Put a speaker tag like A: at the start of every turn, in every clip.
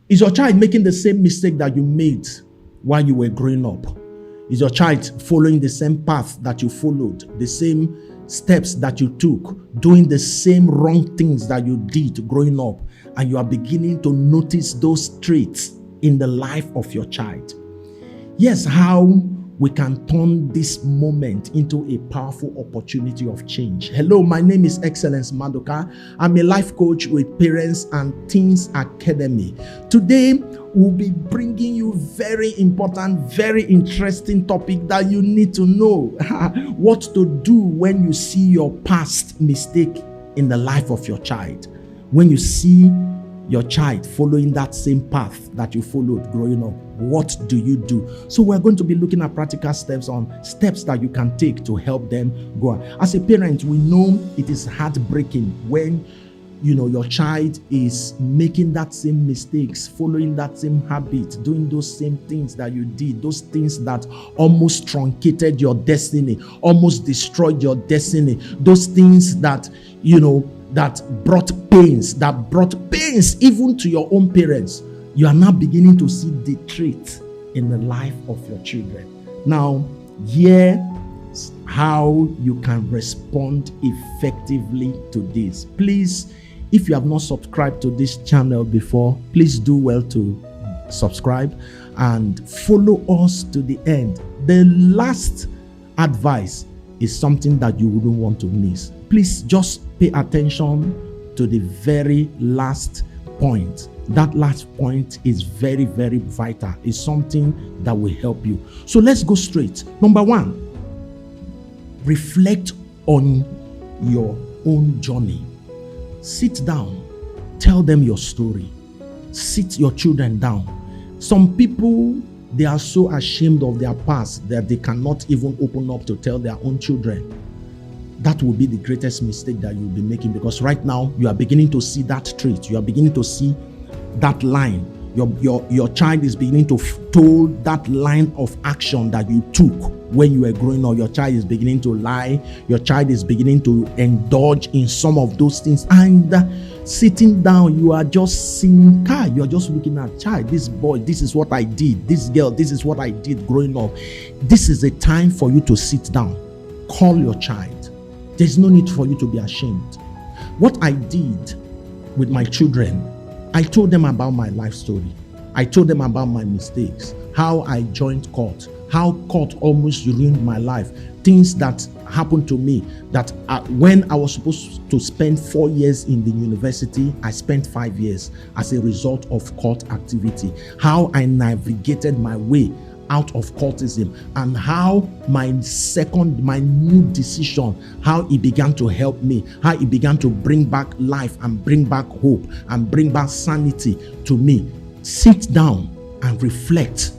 A: Is your child making the same mistake that you made while you were growing up? Is your child following the same path that you followed, the same steps that you took, doing the same wrong things that you did growing up, and you are beginning to notice those traits in the life of your child? Yes, how we can turn this moment into a powerful opportunity of change. Hello, my name is Excellence Maduka. I'm a life coach with Parents and Teens Academy. Today, we'll be bringing you very important, very interesting topic that you need to know. What to do when you see your past mistake in the life of your child. When you see your child following that same path that you followed growing up, what do you do? So we're going to be looking at practical steps that you can take to help them go. As a parent, we know it is heartbreaking when your child is making that same mistakes, following that same habit, doing those same things that you did, those things that almost truncated your destiny, almost destroyed your destiny, those things that that brought pains even to your own parents. You are now beginning to see the trait in the life of your children. Now, here's how you can respond effectively to this. Please, if you have not subscribed to this channel before, please do well to subscribe and follow us to the end. The last advice is something that you wouldn't want to miss. Please just pay attention to the very last point. That last point is very, very vital. It's something that will help you. So let's go straight. Number one, reflect on your own journey. Sit down. Tell them your story. Sit your children down. Some people, they are so ashamed of their past that they cannot even open up to tell their own children. That will be the greatest mistake that you'll be making, because right now you are beginning to see that trait. You are beginning to see that line. Your child is beginning to toe that line of action that you took when you were growing up. Your child is beginning to lie. Your child is beginning to indulge in some of those things. And sitting down, you are just seeing, you're just looking at, child, this boy, this is what I did. This girl, this is what I did growing up. This is a time for you to sit down. Call your child. There's no need for you to be ashamed. What I did with my children, I told them about my life story. I told them about my mistakes, how I joined court, how court almost ruined my life, things that happened to me, that when I was supposed to spend 4 years in the university, I spent 5 years as a result of court activity, how I navigated my way out of cultism, and how my new decision, how it began to help me, how it began to bring back life and bring back hope and bring back sanity to me. Sit down and reflect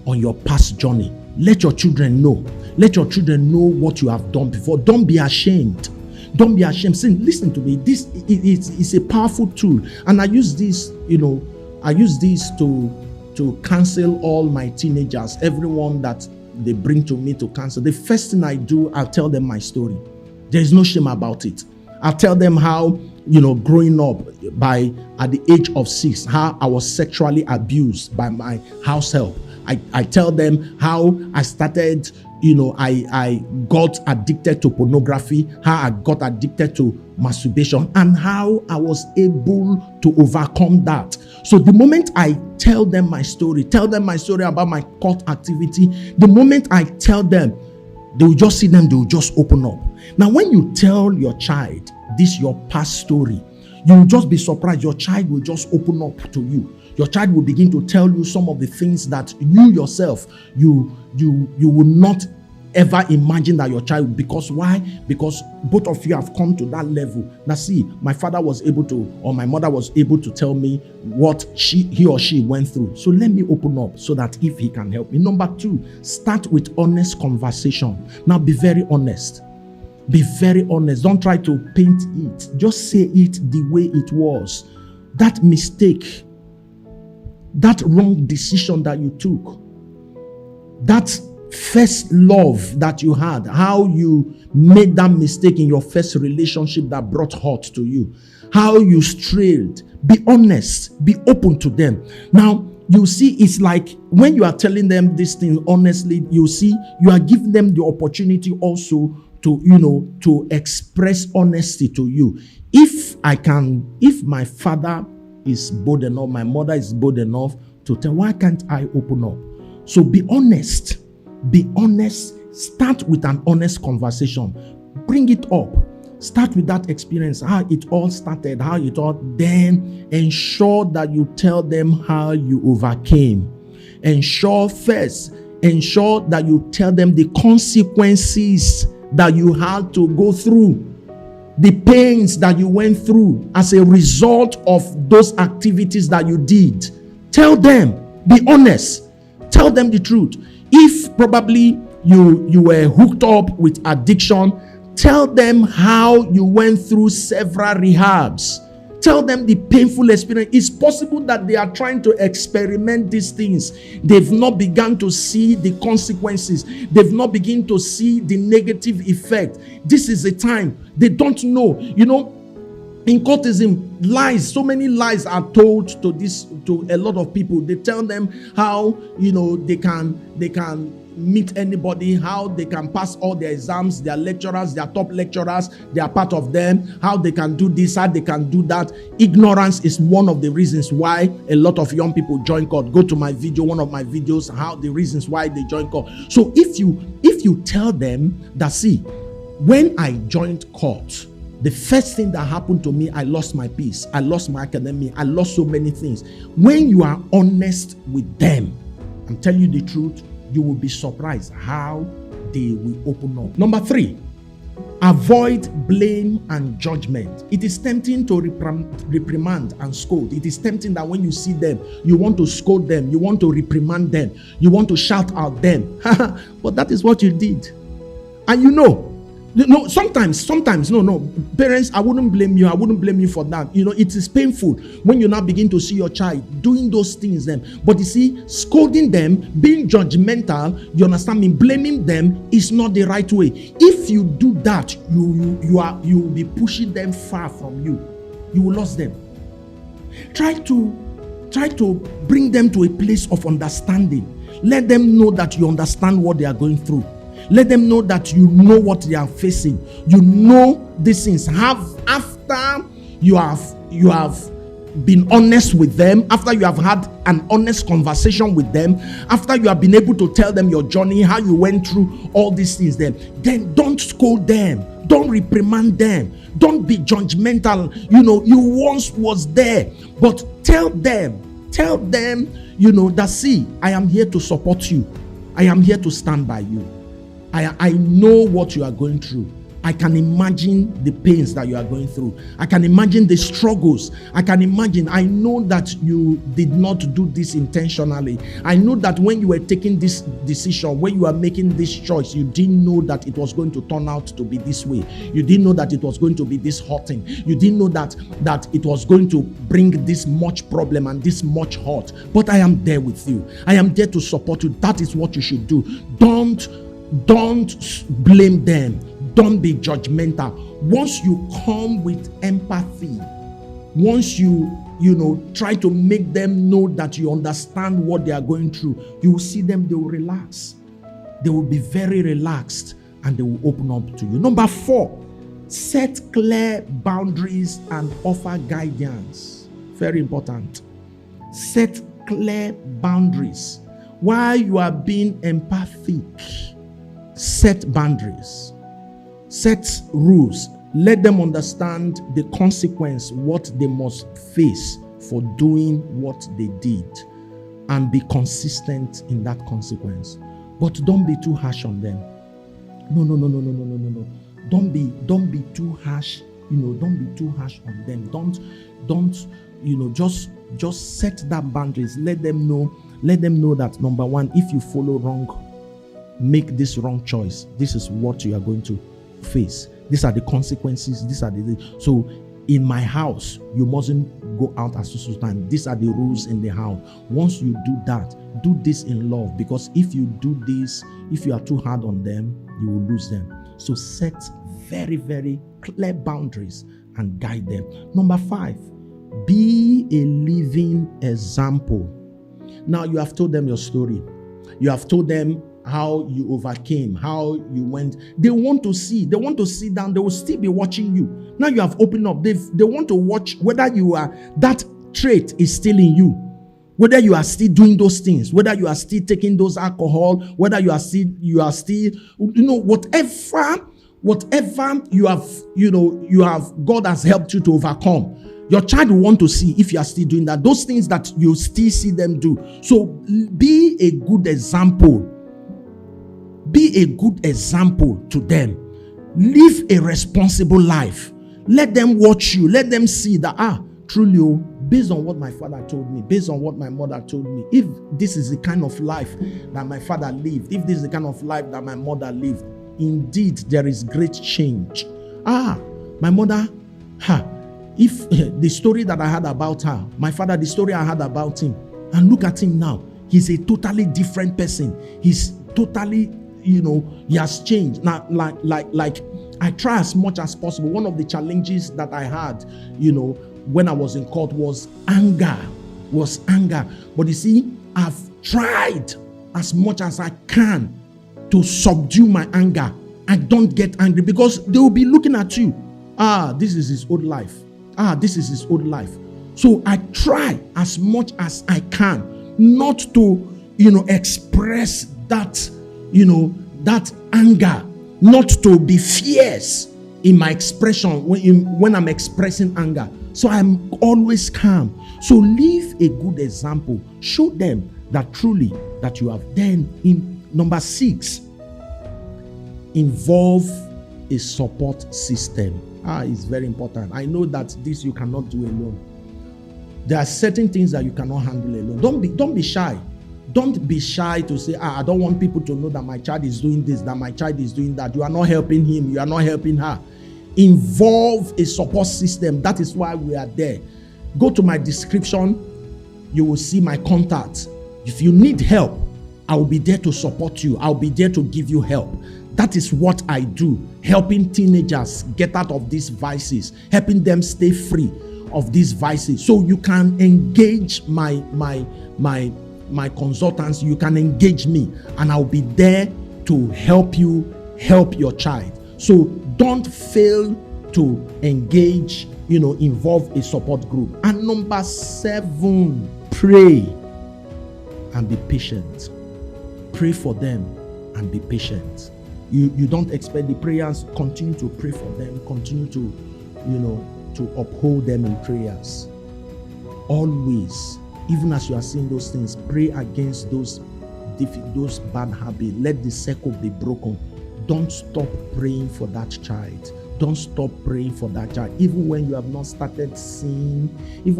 A: on your past journey. Let your children know. Let your children know what you have done before. Don't be ashamed. Don't be ashamed. Listen to me. This is a powerful tool, and I use this. I use this to counsel all my teenagers, everyone that they bring to me to counsel. The first thing I do, I'll tell them my story. There is no shame about it. I'll tell them how, growing up at the age of 6, how I was sexually abused by my house help. I tell them how I started, I got addicted to pornography, how I got addicted to masturbation, and how I was able to overcome that. So the moment I tell them my story about my court activity, the moment I tell them, they will just see them, they will just open up. Now, when you tell your child this, your past story, you will just be surprised. Your child will just open up to you. Your child will begin to tell you some of the things that you yourself, you will not ever imagine that your child. Because why? Because both of you have come to that level. Now see, my father was able to, or my mother was able to tell me what he or she went through. So let me open up so that if he can help me. Number 2, start with honest conversation. Now be very honest. Be very honest. Don't try to paint it. Just say it the way it was. That mistake, that wrong decision that you took, that first love that you had, how you made that mistake in your first relationship that brought hurt to you, how you strayed Be honest. Be open to them. Now, you see, it's like when you are telling them this thing honestly, you see, you are giving them the opportunity also to express honesty to you. If my father is bold enough, my mother is bold enough to tell, why can't I open up? So be honest. Be honest. Start with an honest conversation. Bring it up. Start with that experience, how it all started, then ensure that you tell them how you overcame. Ensure that you tell them the consequences that you had to go through, the pains that you went through as a result of those activities that you did. Tell them, be honest, tell them the truth. If probably you were hooked up with addiction, tell them how you went through several rehabs. Tell them the painful experience. It's possible that they are trying to experiment these things. They've not begun to see the consequences. They've not begun to see the negative effect. This is a time they don't know. In cultism, lies, so many lies are told to a lot of people. They tell them how they can meet anybody, how they can pass all their exams, their lecturers, their top lecturers, they are part of them, how they can do this, how they can do that. Ignorance is one of the reasons why a lot of young people join cult. Go to my video, one of my videos, how the reasons why they join cult. So if you tell them that, see, when I joined cult, the first thing that happened to me, I lost my peace, I lost my academy, I lost so many things. When you are honest with them, I'm telling you the truth, you will be surprised how they will open up. Number 3, avoid blame and judgment. It is tempting to reprimand and scold. It is tempting that when you see them, you want to scold them, you want to reprimand them, you want to shout out them. But that is what you did. And sometimes, parents, I wouldn't blame you. I wouldn't blame you for that. It is painful when you now begin to see your child doing those things then. But you see, scolding them, being judgmental, you understand me, blaming them is not the right way. If you do that, you will be pushing them far from you. You will lose them. Try to bring them to a place of understanding. Let them know that you understand what they are going through. Let them know that you know what they are facing. You know these things. After you have been honest with them, after you have had an honest conversation with them, after you have been able to tell them your journey, how you went through all these things, then don't scold them. Don't reprimand them. Don't be judgmental. You once was there, but tell them, that, see, I am here to support you. I am here to stand by you. I know what you are going through. I can imagine the pains that you are going through. I can imagine the struggles. I know that you did not do this intentionally. I know that when you were taking this decision, when you are making this choice, you didn't know that it was going to turn out to be this way. You didn't know that it was going to be this hurting. You didn't know that it was going to bring this much problem and this much hurt. But I am there with you. I am there to support you. That is what you should do. Don't blame them. Don't be judgmental. Once you come with empathy, once you try to make them know that you understand what they are going through, you will see them, they will relax. They will be very relaxed and they will open up to you. Number 4, set clear boundaries and offer guidance. Very important. Set clear boundaries. While you are being empathic, set boundaries. Set rules. Let them understand the consequence, what they must face for doing what they did, and be consistent in that consequence. But don't be too harsh on them. No. Don't be too harsh. Don't be too harsh on them. Don't just set that boundaries. Let them know that, number 1, if you follow wrong, make this wrong choice, this is what you are going to face. These are the consequences. So in my house, you mustn't go out at such time. These are the rules in the house. Once you do that, do this in love, because if you do this, if you are too hard on them, you will lose them. So set very, very clear boundaries and guide them. Number 5, be a living example. Now you have told them your story. You have told them how you overcame, how you went. They want to see. They want to sit down. They will still be watching you. Now you have opened up. They want to watch whether you are, that trait is still in you. Whether you are still doing those things, whether you are still taking those alcohol, whether you are still, whatever you have, God has helped you to overcome. Your child will want to see if you are still doing that. Those things that you still see them do. So be a good example. Be a good example to them. Live a responsible life. Let them watch you. Let them see that, truly, based on what my father told me, based on what my mother told me, if this is the kind of life that my father lived, if this is the kind of life that my mother lived, indeed, there is great change. My mother, if the story that I had about her, my father, the story I had about him, and look at him now, he's a totally different person. He's totally, he has changed. Now, like I try as much as possible. One of the challenges that I had, when I was in court was anger. But you see, I've tried as much as I can to subdue my anger. I don't get angry because they will be looking at you. This is his old life. This is his old life. So I try as much as I can not to, express that, that anger, not to be fierce in my expression when I'm expressing anger. So I'm always calm. So live a good example. Show them that truly that you have. Then in number 6, involve a support system. It's very important. I know that this you cannot do alone. There are certain things that you cannot handle alone. Don't be shy. Don't be shy to say, I don't want people to know that my child is doing this, that my child is doing that. You are not helping him. You are not helping her. Involve a support system. That is why we are there. Go to my description. You will see my contact. If you need help, I will be there to support you. I'll be there to give you help. That is what I do, helping teenagers get out of these vices, helping them stay free of these vices. So you can engage my consultants. You can engage me, and I'll be there to help you help your child. So don't fail to engage, involve a support group. And number 7, pray and be patient. Pray for them and be patient. You don't expect the prayers. Continue to pray for them. Continue to uphold them in prayers. Always, even as you are seeing those things, pray against those bad habits. Let the circle be broken. Don't stop praying for that child. Don't stop praying for that child. Even when you have not started seeing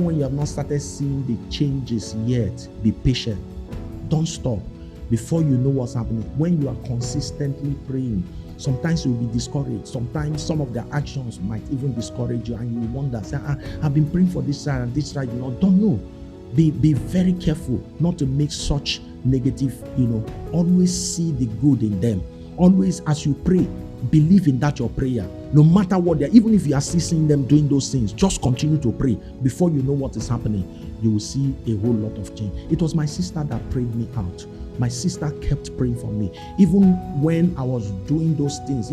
A: the changes yet, be patient. Don't stop. Before you know what's happening, when you are consistently praying, sometimes you'll be discouraged. Sometimes some of their actions might even discourage you, and you wonder, say, I've been praying for this child and this child, don't know. Be very careful not to make such negative, always see the good in them. Always, as you pray, believe in that your prayer. No matter what they are, even if you are still seeing them doing those things, just continue to pray. Before you know what is happening, you will see a whole lot of change. It was my sister that prayed me out. My sister kept praying for me. Even when I was doing those things,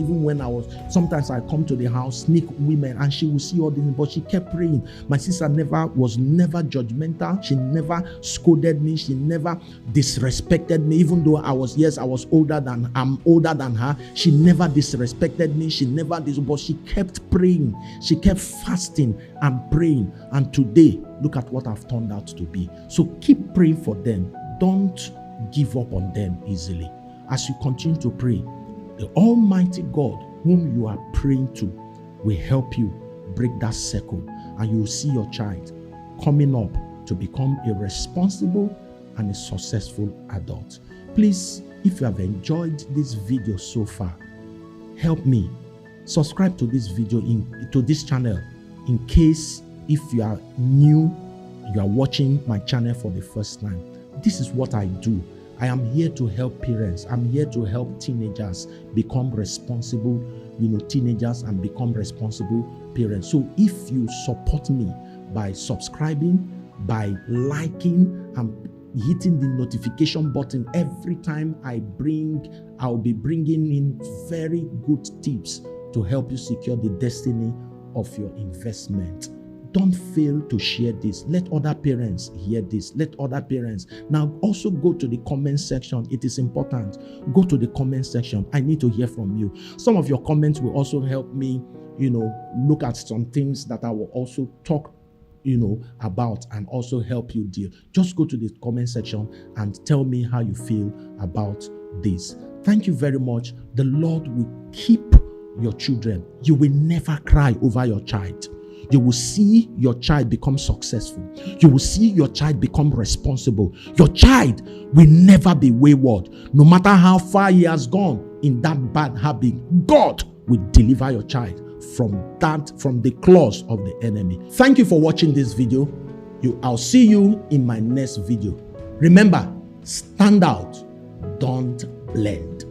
A: sometimes I come to the house, sneak women, and she will see all this, but she kept praying. My sister was never judgmental. She never scolded me. She never disrespected me, even though I'm older than her. She never disrespected me. But she kept praying. She kept fasting and praying. And today, look at what I've turned out to be. So keep praying for them. Don't give up on them easily. As you continue to pray, the Almighty God whom you are praying to will help you break that circle, and you will see your child coming up to become a responsible and a successful adult. Please, if you have enjoyed this video so far, help me subscribe to this video, to this channel, in case if you are new, you are watching my channel for the first time. This is what I do. I am here to help parents. I'm here to help teenagers become responsible, teenagers, and become responsible parents. So if you support me by subscribing, by liking and hitting the notification button. Every time I'll be bringing in very good tips to help you secure the destiny of your investment. Don't fail to share this. Let other parents hear this. Let other parents. Now also go to the comment section. It is important. Go to the comment section. I need to hear from you. Some of your comments will also help me, look at some things that I will also talk about and also help you deal. Just go to the comment section and tell me how you feel about this. Thank you very much. The Lord will keep your children. You will never cry over your child. You will see your child become successful. You will see your child become responsible. Your child will never be wayward. No matter how far he has gone in that bad habit, God will deliver your child from the claws of the enemy. Thank you for watching this video. I'll see you in my next video. Remember, stand out, don't blend.